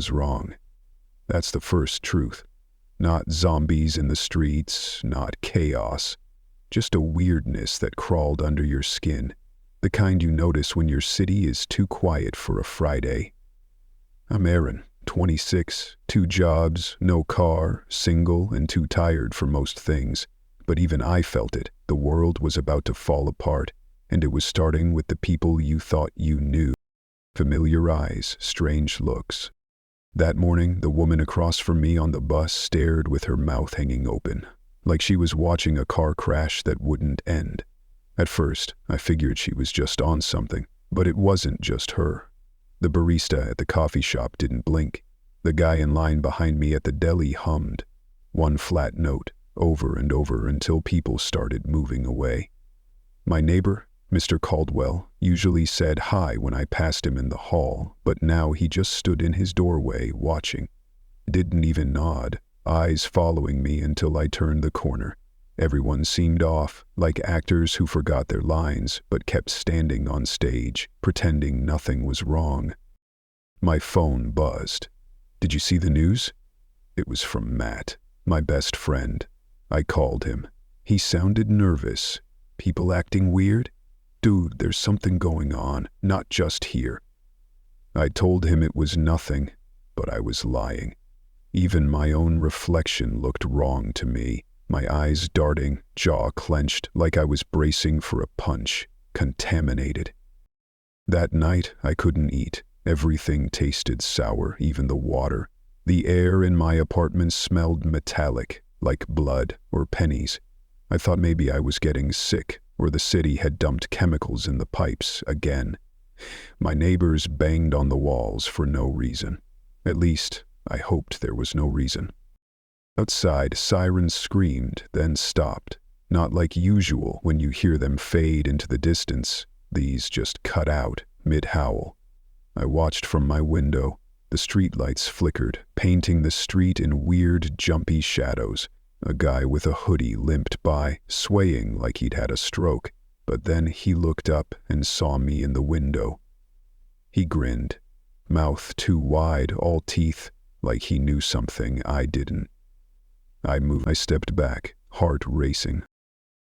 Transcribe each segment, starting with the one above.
was wrong. That's the first truth. Not zombies in the streets, not chaos. Just a weirdness that crawled under your skin. The kind you notice when your city is too quiet for a Friday. I'm Aaron, 26, 2 jobs, no car, single, and too tired for most things. But even I felt it. The world was about to fall apart, and it was starting with the people you thought you knew. Familiar eyes, strange looks. That morning, the woman across from me on the bus stared with her mouth hanging open, like she was watching a car crash that wouldn't end. At first, I figured she was just on something, but it wasn't just her. The barista at the coffee shop didn't blink. The guy in line behind me at the deli hummed one flat note over and over until people started moving away. My neighbor, Mr. Caldwell, usually said hi when I passed him in the hall, but now he just stood in his doorway watching. Didn't even nod, eyes following me until I turned the corner. Everyone seemed off, like actors who forgot their lines but kept standing on stage, pretending nothing was wrong. My phone buzzed. Did you see the news? It was from Matt, my best friend. I called him. He sounded nervous. People acting weird? Dude, there's something going on, not just here. I told him it was nothing, but I was lying. Even my own reflection looked wrong to me. My eyes darting, jaw clenched, like I was bracing for a punch, contaminated. That night, I couldn't eat. Everything tasted sour, even the water. The air in my apartment smelled metallic, like blood or pennies. I thought maybe I was getting sick, or the city had dumped chemicals in the pipes again. My neighbors banged on the walls for no reason. At least, I hoped there was no reason. Outside, sirens screamed, then stopped. Not like usual when you hear them fade into the distance. These just cut out, mid-howl. I watched from my window. The streetlights flickered, painting the street in weird, jumpy shadows. A guy with a hoodie limped by, swaying like he'd had a stroke. But then he looked up and saw me in the window. He grinned, mouth too wide, all teeth, like he knew something I didn't. I stepped back, heart racing.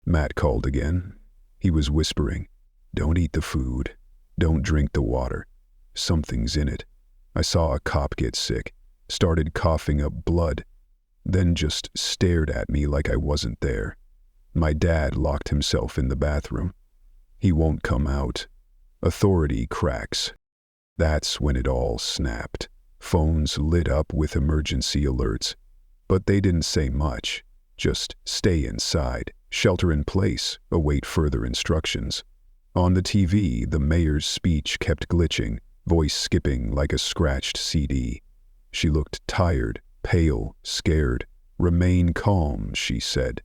Matt called again. He was whispering, "Don't eat the food. Don't drink the water. Something's in it." I saw a cop get sick, started coughing up blood, then just stared at me like I wasn't there. My dad locked himself in the bathroom. He won't come out. Authority cracks. That's when it all snapped. Phones lit up with emergency alerts. But they didn't say much. Just stay inside, shelter in place, await further instructions. On the TV, the mayor's speech kept glitching, voice skipping like a scratched CD. She looked tired, pale, scared. "Remain calm," she said.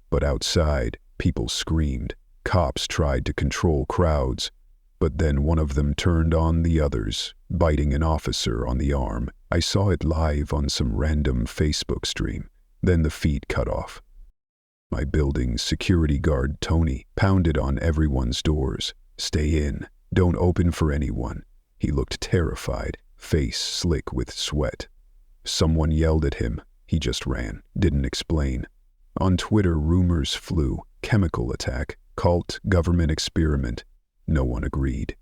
But outside, people screamed. Cops tried to control crowds. But then one of them turned on the others, biting an officer on the arm. I saw it live on some random Facebook stream. Then the feed cut off. My building's security guard, Tony, pounded on everyone's doors. "Stay in. Don't open for anyone." He looked terrified, face slick with sweat. Someone yelled at him. He just ran, didn't explain. On Twitter, rumors flew. Chemical attack, cult, government experiment. No one agreed.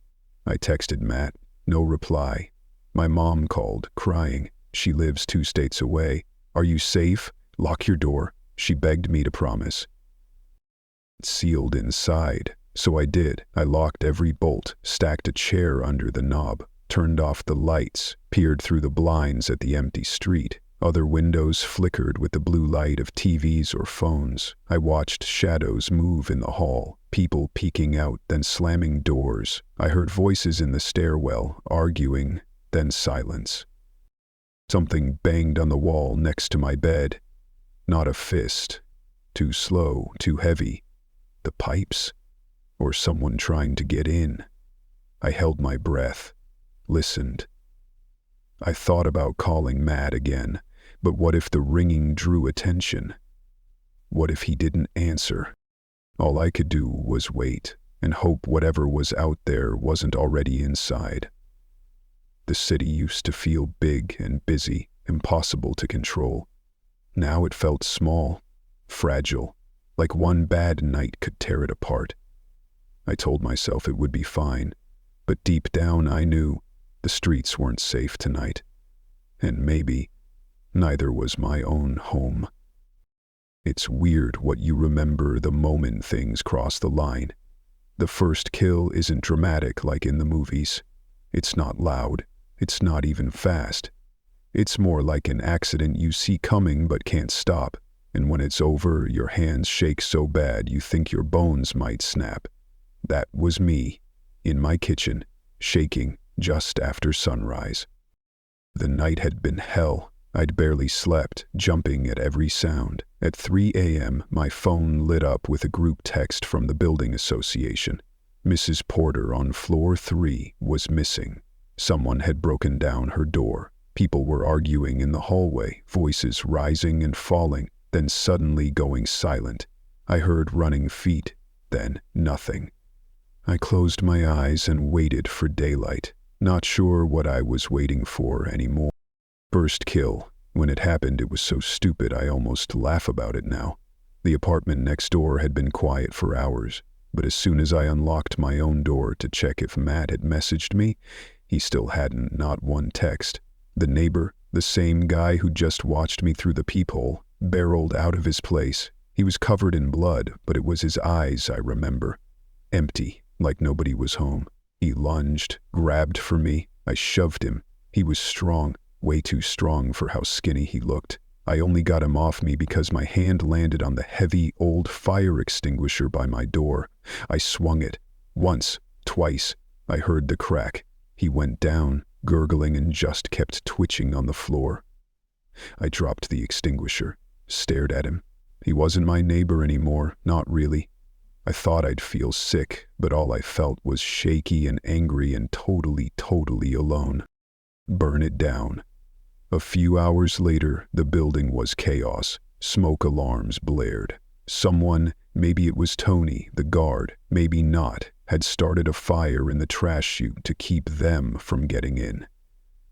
I texted Matt. No reply. My mom called, crying. She lives 2 states away. "Are you safe? Lock your door." She begged me to promise. Sealed inside. So I did. I locked every bolt, stacked a chair under the knob, turned off the lights, peered through the blinds at the empty street. Other windows flickered with the blue light of TVs or phones. I watched shadows move in the hall, people peeking out, then slamming doors. I heard voices in the stairwell, arguing, then silence. Something banged on the wall next to my bed. Not a fist. Too slow, too heavy. The pipes? Or someone trying to get in? I held my breath, listened. I thought about calling Matt again, but what if the ringing drew attention? What if he didn't answer? All I could do was wait and hope whatever was out there wasn't already inside. The city used to feel big and busy, impossible to control. Now it felt small, fragile, like one bad night could tear it apart. I told myself it would be fine, but deep down I knew the streets weren't safe tonight. And maybe neither was my own home. It's weird what you remember the moment things cross the line. The first kill isn't dramatic like in the movies. It's not loud. It's not even fast. It's more like an accident you see coming but can't stop, and when it's over, your hands shake so bad you think your bones might snap. That was me, in my kitchen, shaking just after sunrise. The night had been hell. I'd barely slept, jumping at every sound. At 3 a.m., my phone lit up with a group text from the building association. Mrs. Porter on floor 3 was missing. Someone had broken down her door. People were arguing in the hallway, voices rising and falling, then suddenly going silent. I heard running feet, then nothing. I closed my eyes and waited for daylight, not sure what I was waiting for anymore. First kill. When it happened, it was so stupid I almost laugh about it now. The apartment next door had been quiet for hours, but as soon as I unlocked my own door to check if Matt had messaged me, he still hadn't, not one text. The neighbor, the same guy who just watched me through the peephole, barreled out of his place. He was covered in blood, but it was his eyes I remember. Empty, like nobody was home. He lunged, grabbed for me. I shoved him. He was strong, way too strong for how skinny he looked. I only got him off me because my hand landed on the heavy, old fire extinguisher by my door. I swung it. Once, twice. I heard the crack. He went down, gurgling, and just kept twitching on the floor. I dropped the extinguisher, stared at him. He wasn't my neighbor anymore, not really. I thought I'd feel sick, but all I felt was shaky and angry and totally alone. Burn it down. A few hours later, the building was chaos. Smoke alarms blared. Someone, maybe it was Tony, the guard, maybe not, had started a fire in the trash chute to keep them from getting in.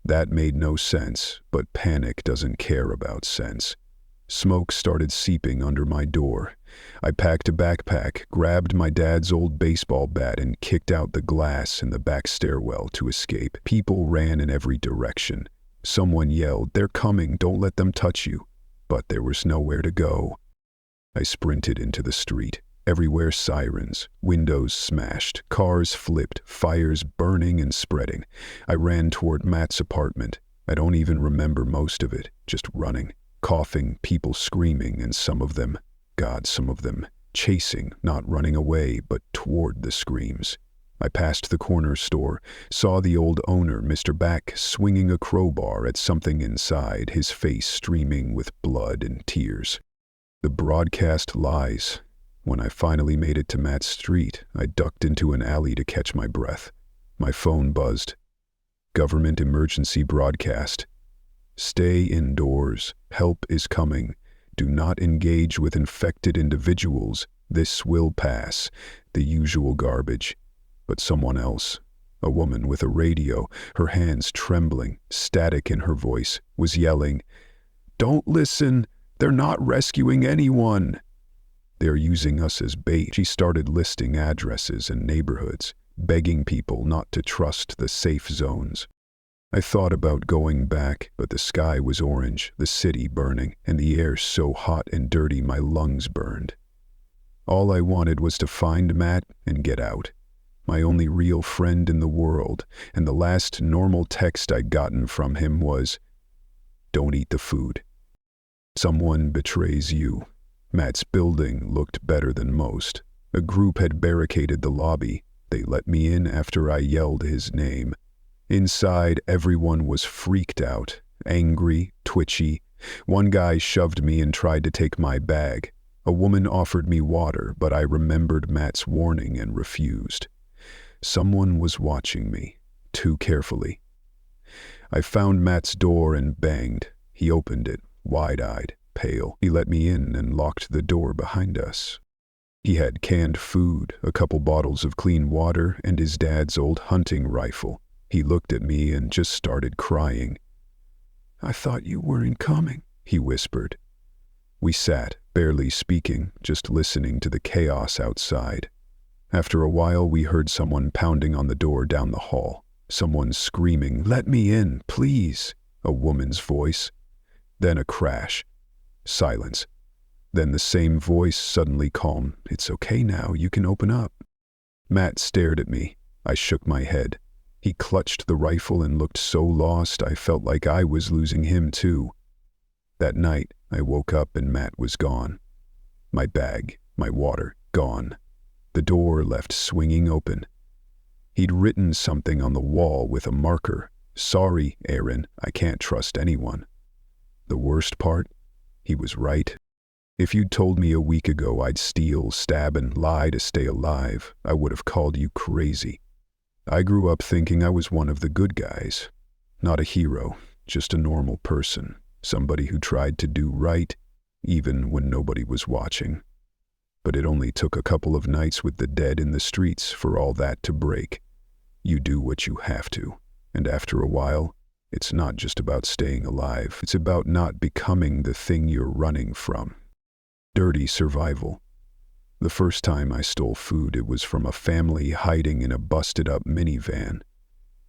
That made no sense, but panic doesn't care about sense. Smoke started seeping under my door. I packed a backpack, grabbed my dad's old baseball bat, and kicked out the glass in the back stairwell to escape. People ran in every direction. Someone yelled, "They're coming, don't let them touch you." But there was nowhere to go. I sprinted into the street. Everywhere sirens, windows smashed, cars flipped, fires burning and spreading. I ran toward Matt's apartment. I don't even remember most of it, just running, coughing, people screaming, and some of them, chasing, not running away, but toward the screams. I passed the corner store, saw the old owner, Mr. Back, swinging a crowbar at something inside, his face streaming with blood and tears. The broadcast lies. When I finally made it to Matt's street, I ducked into an alley to catch my breath. My phone buzzed. Government emergency broadcast. Stay indoors. Help is coming. Do not engage with infected individuals. This will pass. The usual garbage. But someone else, a woman with a radio, her hands trembling, static in her voice, was yelling, "Don't listen! They're not rescuing anyone! They're using us as bait." She started listing addresses and neighborhoods, begging people not to trust the safe zones. I thought about going back, but the sky was orange, the city burning, and the air so hot and dirty my lungs burned. All I wanted was to find Matt and get out. My only real friend in the world, and the last normal text I'd gotten from him was, "Don't eat the food. Someone betrays you." Matt's building looked better than most. A group had barricaded the lobby. They let me in after I yelled his name. Inside, everyone was freaked out, angry, twitchy. One guy shoved me and tried to take my bag. A woman offered me water, but I remembered Matt's warning and refused. Someone was watching me, too carefully. I found Matt's door and banged. He opened it, wide-eyed, pale. He let me in and locked the door behind us. He had canned food, a couple bottles of clean water, and his dad's old hunting rifle. He looked at me and just started crying. "I thought you weren't coming," he whispered. We sat, barely speaking, just listening to the chaos outside. After a while, we heard someone pounding on the door down the hall. Someone screaming, "Let me in, please!" A woman's voice. Then a crash. Silence. Then the same voice, suddenly calm. "It's okay now, you can open up." Matt stared at me. I shook my head. He clutched the rifle and looked so lost I felt like I was losing him too. That night, I woke up and Matt was gone. My bag, my water, gone. The door left swinging open. He'd written something on the wall with a marker. "Sorry, Aaron, I can't trust anyone." The worst part? He was right. If you'd told me a week ago I'd steal, stab, and lie to stay alive, I would have called you crazy. I grew up thinking I was one of the good guys. Not a hero, just a normal person. Somebody who tried to do right, even when nobody was watching. But it only took a couple of nights with the dead in the streets for all that to break. You do what you have to, and after a while, it's not just about staying alive, it's about not becoming the thing you're running from. Dirty survival. The first time I stole food, it was from a family hiding in a busted-up minivan.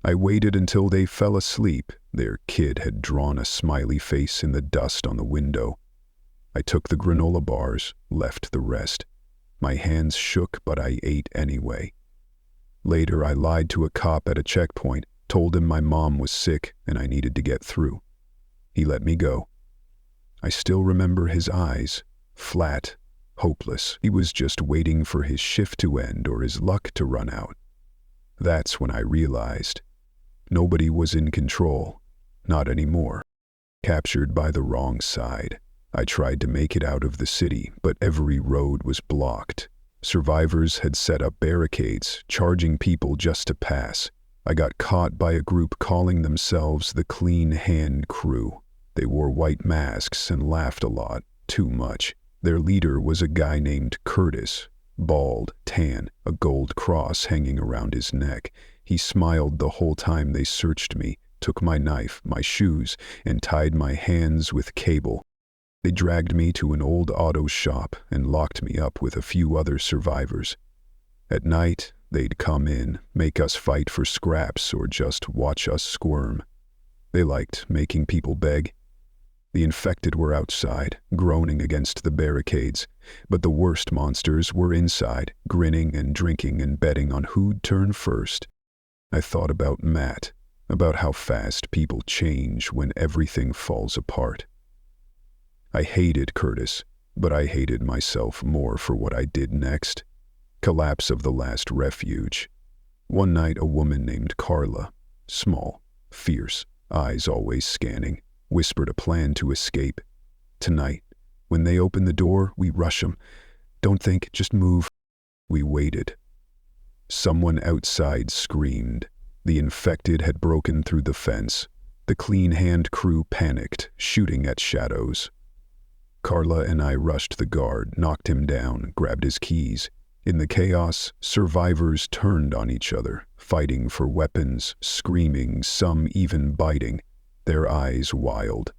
I waited until they fell asleep. Their kid had drawn a smiley face in the dust on the window. I took the granola bars, left the rest. My hands shook, but I ate anyway. Later, I lied to a cop at a checkpoint, told him my mom was sick and I needed to get through. He let me go. I still remember his eyes, flat, hopeless. He was just waiting for his shift to end or his luck to run out. That's when I realized nobody was in control, not anymore. Captured by the wrong side. I tried to make it out of the city, but every road was blocked. Survivors had set up barricades, charging people just to pass. I got caught by a group calling themselves the Clean Hand Crew. They wore white masks and laughed a lot, too much. Their leader was a guy named Curtis, bald, tan, a gold cross hanging around his neck. He smiled the whole time they searched me, took my knife, my shoes, and tied my hands with cable. They dragged me to an old auto shop and locked me up with a few other survivors. At night, they'd come in, make us fight for scraps or just watch us squirm. They liked making people beg. The infected were outside, groaning against the barricades, but the worst monsters were inside, grinning and drinking and betting on who'd turn first. I thought about Matt, about how fast people change when everything falls apart. I hated Curtis, but I hated myself more for what I did next. Collapse of the last refuge. One night a woman named Carla, small, fierce, eyes always scanning, whispered a plan to escape. Tonight, when they open the door, we rush 'em. Don't think, just move. We waited. Someone outside screamed. The infected had broken through the fence. The Clean Hand Crew panicked, shooting at shadows. Carla and I rushed the guard, knocked him down, grabbed his keys. In the chaos, survivors turned on each other, fighting for weapons, screaming, some even biting, their eyes wild.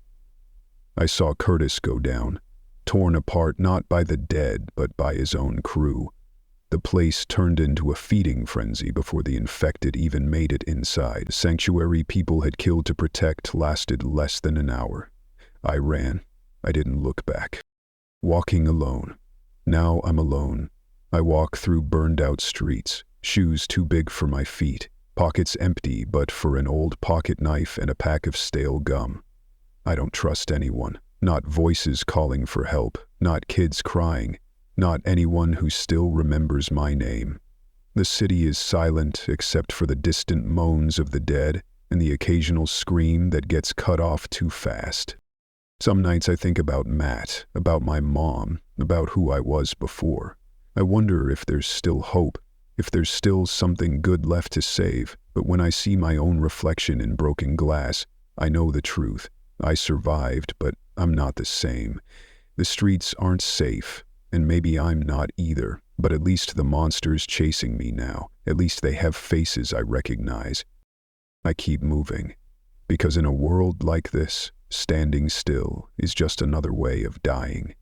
I saw Curtis go down, torn apart not by the dead, but by his own crew. The place turned into a feeding frenzy before the infected even made it inside. The sanctuary people had killed to protect lasted less than an hour. I ran. I didn't look back. Walking alone. Now I'm alone. I walk through burned-out streets, shoes too big for my feet, pockets empty but for an old pocket knife and a pack of stale gum. I don't trust anyone, not voices calling for help, not kids crying, not anyone who still remembers my name. The city is silent except for the distant moans of the dead and the occasional scream that gets cut off too fast. Some nights I think about Matt, about my mom, about who I was before. I wonder if there's still hope, if there's still something good left to save, but when I see my own reflection in broken glass, I know the truth. I survived, but I'm not the same. The streets aren't safe, and maybe I'm not either, but at least the monsters chasing me now, at least they have faces I recognize. I keep moving. Because in a world like this, standing still is just another way of dying.